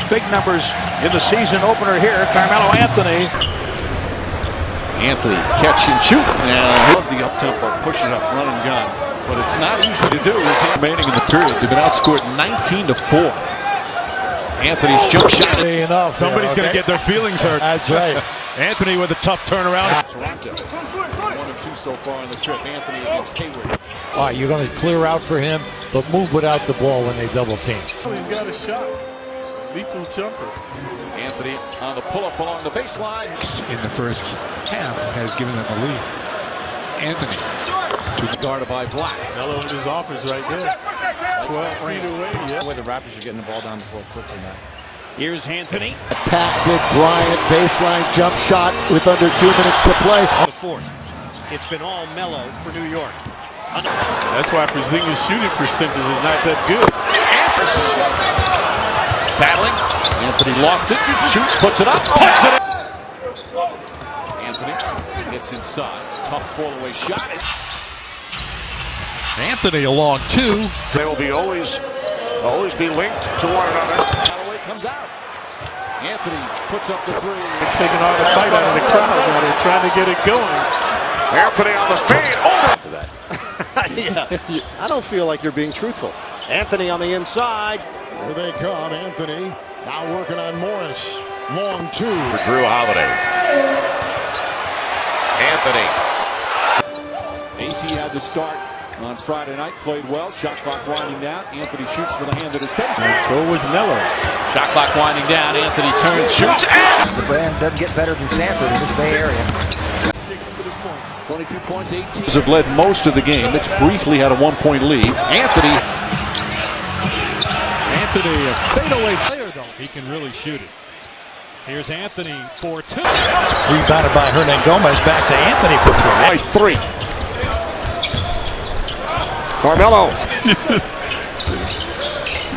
big numbers in the season opener here. Carmelo Anthony. Anthony catch and shoot. Love the up-tempo, push it up, run and gun. But it's not easy to do. It's remaining in the period. They've been outscored 19-4. Anthony's jump shot. Enough. Somebody's going to get their feelings hurt. That's right. Anthony with a tough turnaround. Toronto, 1 of 2 so far on the trip. Anthony against Hayward. All right, you're going to clear out for him, but move without the ball when they double team. He's got a shot. Lethal jumper. Anthony on the pull-up along the baseline. In the first half has given them a lead. Anthony. Guarded by Black. Melo with his offers right there. 12 feet away. Yeah. The way the Raptors are getting the ball down the floor quickly now. Here's Anthony. Patented Bryant baseline jump shot with under 2 minutes to play. The fourth. It's been all Melo for New York. That's why Porzingis' shooting percentage is not that good. Battling. Anthony lost it. Shoots, puts it up. Puts it in. Anthony gets inside. Tough fall-away shot. Anthony along 2. They will be always be linked to one another. Away comes out. Anthony puts up the 3. They're taking all the fight out of the crowd now. They're trying to get it going. Anthony on the fade. Over. Yeah. I don't feel like you're being truthful. Anthony on the inside. Here they come. Anthony now working on Morris. Long 2. For Drew Holiday. Anthony. AC had the start on Friday night. Played well. Shot clock winding down. Anthony shoots with a hand at his face. And so was Melo. Shot clock winding down. Anthony turns, shoots, and The brand doesn't get better than Stanford in this Bay Area. 22 points, 18. Have led most of the game. It's briefly had a 1-point lead. Anthony, A fadeaway player, though. He can really shoot it. Here's Anthony for 2. Rebounded by Hernan Gomez. Back to Anthony for 3. By 3. Carmelo.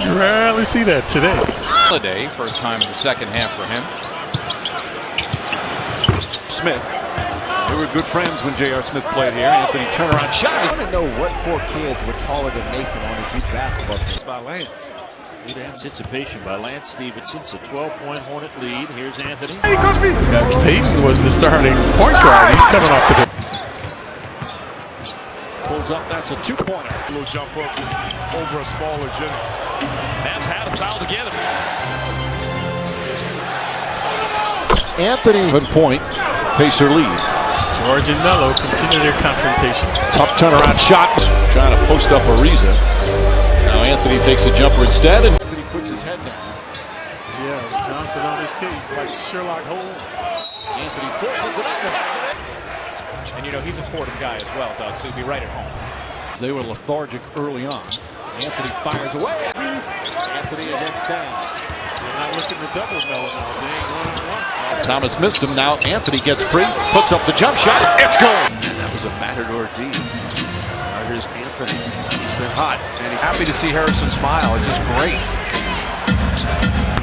You rarely see that today. Holiday, first time in the second half for him. Smith. They were good friends when J.R. Smith played here. Anthony turnaround shot. I want to know what 4 kids were taller than Mason on his youth basketball team. By Lance. Good anticipation by Lance Stevenson. It's a 12-point Hornet lead. Here's Anthony. Peyton was the starting point guard. He's coming off the Pulls up, that's a 2-pointer. little jump up over a smaller Jennings. Mavs had a foul together. Anthony. Good point. Pacer lead. George and Melo continue their confrontation. Tough turnaround shot. Trying to post up Ariza. Now Anthony takes a jumper instead, and Anthony puts his head down. Yeah, Johnson on his case like Sherlock Holmes. Anthony forces it up and puts it in. And, you know, he's a Fordham guy as well, Doug, so he'll be right at home. They were lethargic early on. Anthony fires away. Anthony against Stan. They're not looking to double Melo now. They ain't 1-on-1. Thomas missed him. Now Anthony gets free, puts up the jump shot. It's good. That was a matador D. Now here's Anthony. He's been hot. And he's happy to see Harrison smile. It's just great.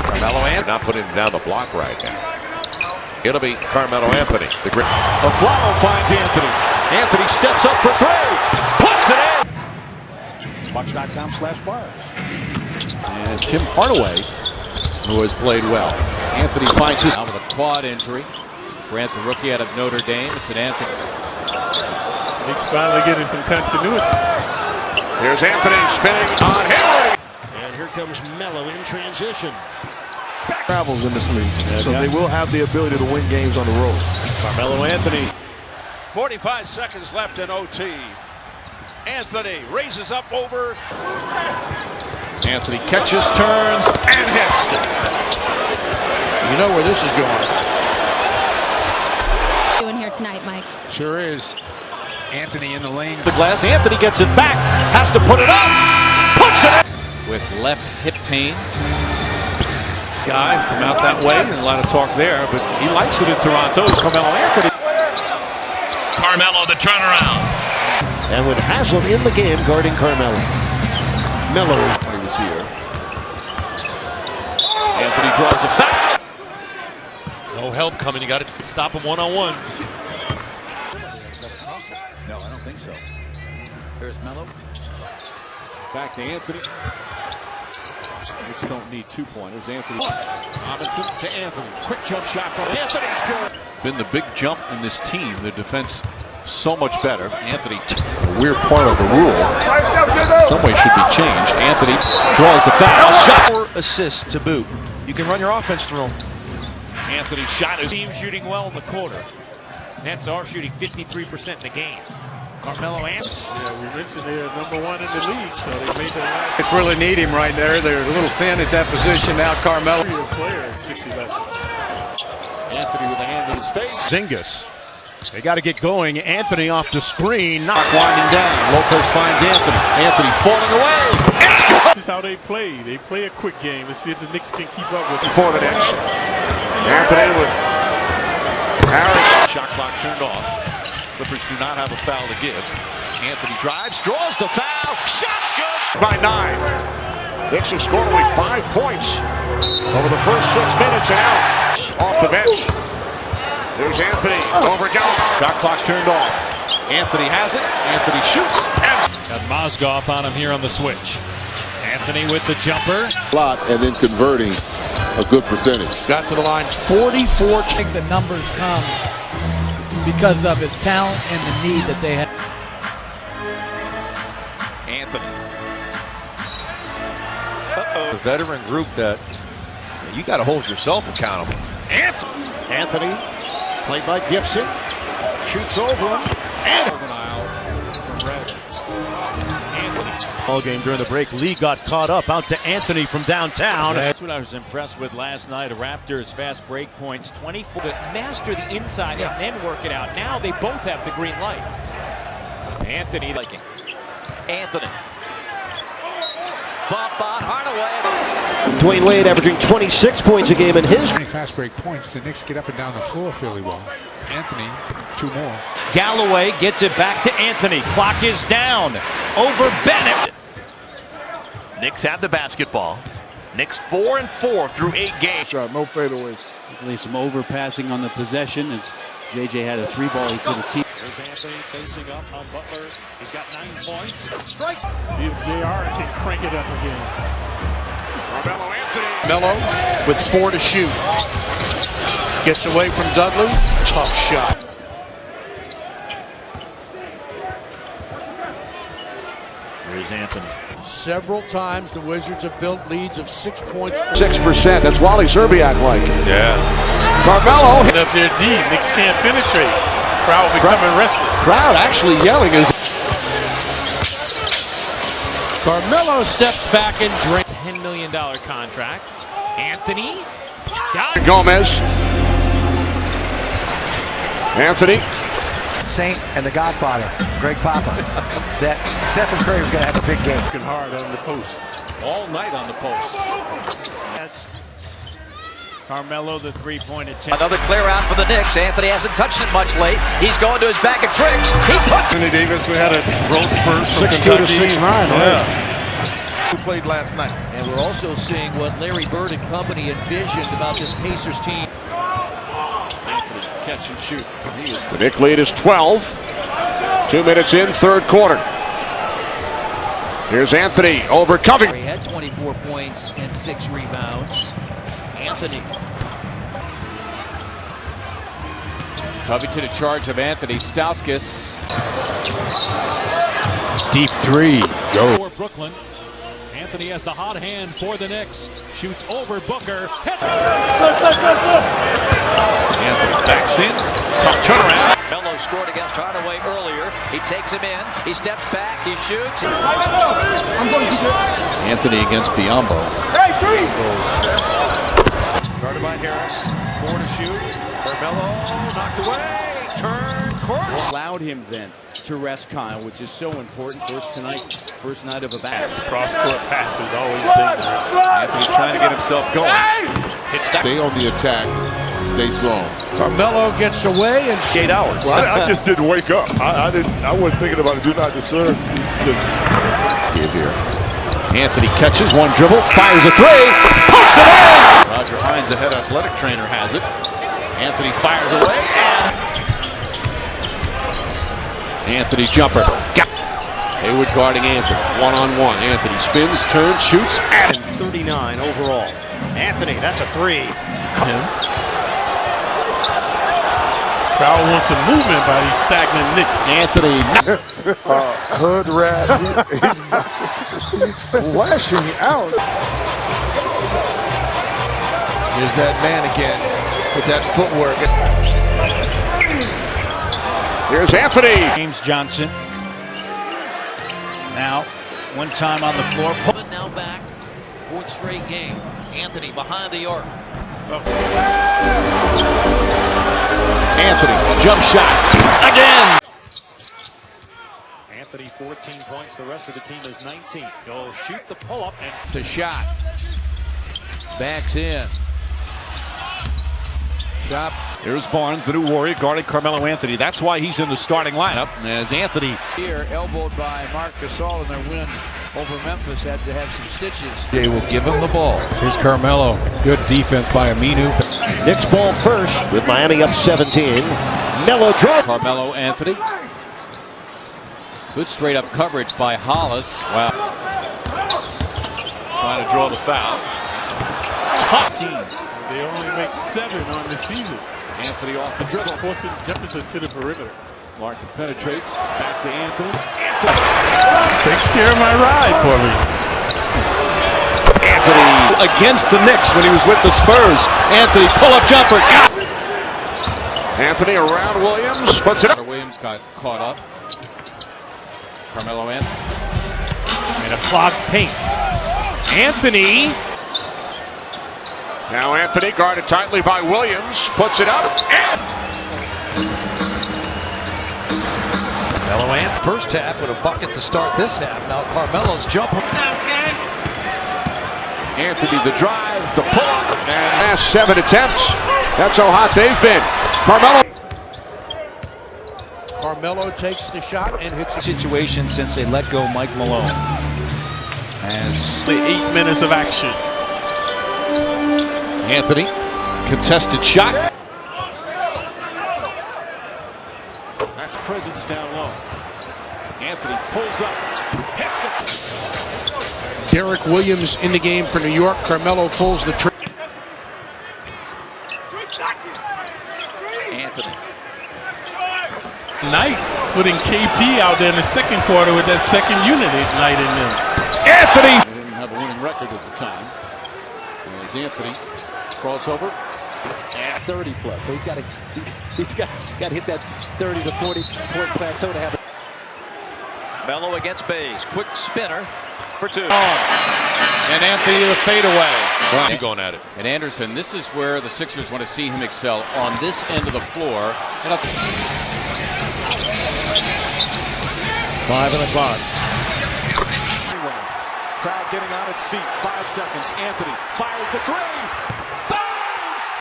Carmelo Anthony. Not putting him down the block right now. It'll be Carmelo Anthony. Aflalo finds Anthony. Anthony steps up for 3. Puts it in. Bucks.com/bars. And Tim Hardaway, who has played well. Anthony finds his out of a quad injury. Grant, the rookie out of Notre Dame. It's an Anthony. He's finally getting some continuity. Here's Anthony spinning on Henry. And here comes Melo in transition. Travels in this league, so they will have the ability to win games on the road. Carmelo Anthony. 45 seconds left in OT. Anthony raises up over. Anthony catches, turns, and hits. You know where this is going. Doing here tonight, Mike. Sure is. Anthony in the lane. The glass. Anthony gets it back. Has to put it up. Puts it in. With left hip pain. Guys from out that way, and a lot of talk there, but he likes it in Toronto. It's Carmelo Anthony. Carmelo, the turnaround. And with Haslam in the game guarding Carmelo. Melo He was here. Anthony draws a foul. No help coming. You got to stop him one-on-one. No, I don't think so. There's Melo. Back to Anthony. Knicks don't need 2-pointers. Anthony Robinson to Anthony. Quick jump shot from Anthony's good. Been the big jump in this team. The defense so much better. Anthony, a weird part of the rule. Some way should be changed. Anthony draws the foul. Shot. 4 assists to boot. You can run your offense through him. Anthony shot his team shooting well in the quarter. Nets are shooting 53% in the game. Carmelo Anthony. Yeah, we mentioned they're #1 in the league, so they made that last. It's really need him right there. They're a little thin at that position now. Carmelo. Player at 6'11". Anthony with a hand in his face. Zingas. They got to get going. Anthony off the screen. Not winding down. Lopez finds Anthony. Anthony falling away. It's good. This is how they play. They play a quick game. Let's see if the Knicks can keep up with it. For the Knicks. Anthony with Harris. Shot clock turned off. Clippers do not have a foul to give. Anthony drives, draws the foul. Shot's good. By 9. Knicks have scored only 5 points over the first 6 minutes and out. Off the bench. There's Anthony over Gallo. Shot clock turned off. Anthony has it. Anthony shoots. Got Mozgov on him here on the switch. Anthony with the jumper. Lot and then converting a good percentage. Got to the line 44. I think the numbers come because of his talent and the need that they have. Anthony. A veteran group that you got to hold yourself accountable. Anthony, played by Gibson, shoots over him, and All game during the break, Lee got caught up out to Anthony from downtown. That's what I was impressed with last night. Raptors fast break points, 24. To master the inside and then work it out. Now they both have the green light. Anthony liking. Anthony. Bump on Hardaway. Dwayne Wade averaging 26 points a game in his. Fast break points. The Knicks get up and down the floor fairly well. Anthony, 2 more. Galloway gets it back to Anthony. Clock is down. Over Bennett. Knicks have the basketball. Knicks 4-4 through 8 games. No fadeaways. Some overpassing on the possession as JJ had a 3-ball he could have teed. There's Anthony facing up on Butler. He's got 9 points. Strikes. See if JR can crank it up again. Carmelo Anthony. Melo with 4 to shoot. Gets away from Dudley. Tough shot. Here's Anthony. Several times the Wizards have built leads of 6 points. 6%. That's Wally Zerbiak like. Yeah. Carmelo. And up there deep. Knicks can't penetrate. Crowd becoming restless. Crowd actually yelling as Carmelo steps back and drinks. $10 million contract. Anthony. Got it. Gomez. Anthony. Saint and the Godfather, Greg Papa, that Stephen Curry was going to have a big game. Working hard on the post. All night on the post. Yes. Carmelo, the three-point attempt. Another clear out for the Knicks. Anthony hasn't touched it much late. He's going to his bag of tricks. He puts Anthony Davis, we had a growth spurt from 6'2" to 6'9", Yeah. Who played last night? And we're also seeing what Larry Bird and company envisioned about this Pacers team. Anthony, catch and shoot. He is The Knicks lead is 12. 2 minutes in, 3rd quarter. Here's Anthony over Covington. He had 24 points and 6 rebounds. Anthony. Covington in charge of Anthony. Stauskas. Deep 3. Go. For Brooklyn. Anthony has the hot hand for the Knicks. Shoots over Booker. Anthony backs in. Tough turnaround. Melo scored against Hardaway earlier. He takes him in. He steps back. He shoots. Anthony against Biombo. Guarded by Harris. 4 to shoot. Carmelo knocked away. Turn court. Allowed him then to rest Kyle, which is so important. First night of a bat. Cross-court pass is always dangerous. Anthony trying to get himself going. Hits that. Stay on the attack. Stay strong. Carmelo gets away and 8 hours. Well, I just didn't wake up. I wasn't thinking about it. Do not disturb. Just Here. Anthony catches 1 dribble, fires a 3, pokes it in! Roger Hines, the head athletic trainer, has it. Anthony fires away, and Anthony jumper. Hayward guarding Anthony. One-on-one. Anthony spins, turns, shoots. And 39 overall. Anthony, that's a three. Crowd wants some movement by these stagnant Knicks. Anthony. Hood rat. Lashing out. Here's that man again with that footwork. Here's Anthony. James Johnson. Now, one time on the floor. Now back, fourth straight game. Anthony behind the arc. Anthony, jump shot. Again. Anthony 14 points. The rest of the team is 19. Go shoot the pull-up and To shot. Backs in. Shot. Here's Barnes, the new Warrior, guarding Carmelo Anthony. That's why he's in the starting lineup. As Anthony Here, elbowed by Marc Gasol in their win over Memphis, had to have some stitches. They will give him the ball. Here's Carmelo. Good defense by Aminu. Knicks ball first with Miami up 17. Melo draw. Carmelo Anthony. Good straight up coverage by Hollis. Wow. trying to draw the foul. top team. They only make 7 on the season. Anthony off the dribble. Forcing Jefferson to the perimeter. Larkin penetrates. Back to Anthony. Takes care of my ride for me. Anthony against the Knicks when he was with the Spurs. Anthony pull-up jumper. Got it. Anthony around Williams. Puts it up. Williams got caught up. Carmelo Anthony. And a clogged paint. Anthony. Now Anthony guarded tightly by Williams. Puts it up. And Carmelo Anthony. First half with a bucket to start this half. Now Carmelo's jumper. Anthony the drive, the pull-up, and last 7 attempts. That's how hot they've been. Carmelo takes the shot and hits the situation since they let go Mike Malone. As the 8 minutes of action. Anthony, contested shot. That's presence down low. Anthony pulls up, hits it. Derek Williams in the game for New York. Carmelo pulls the trigger. Anthony. Knight putting KP out there in the second quarter with that second unit igniting them. Anthony! They didn't have a winning record at the time. As Anthony crossover. At 30 plus. So he's got to hit that 30 to 40 point plateau to have it. Melo against Bays. Quick spinner for 2. And Anthony the fadeaway. Wow. Going at it. And Anderson, this is where the Sixers want to see him excel on this end of the floor. And 5 on the clock. Crowd getting on its feet. 5 seconds. Anthony fires the 3.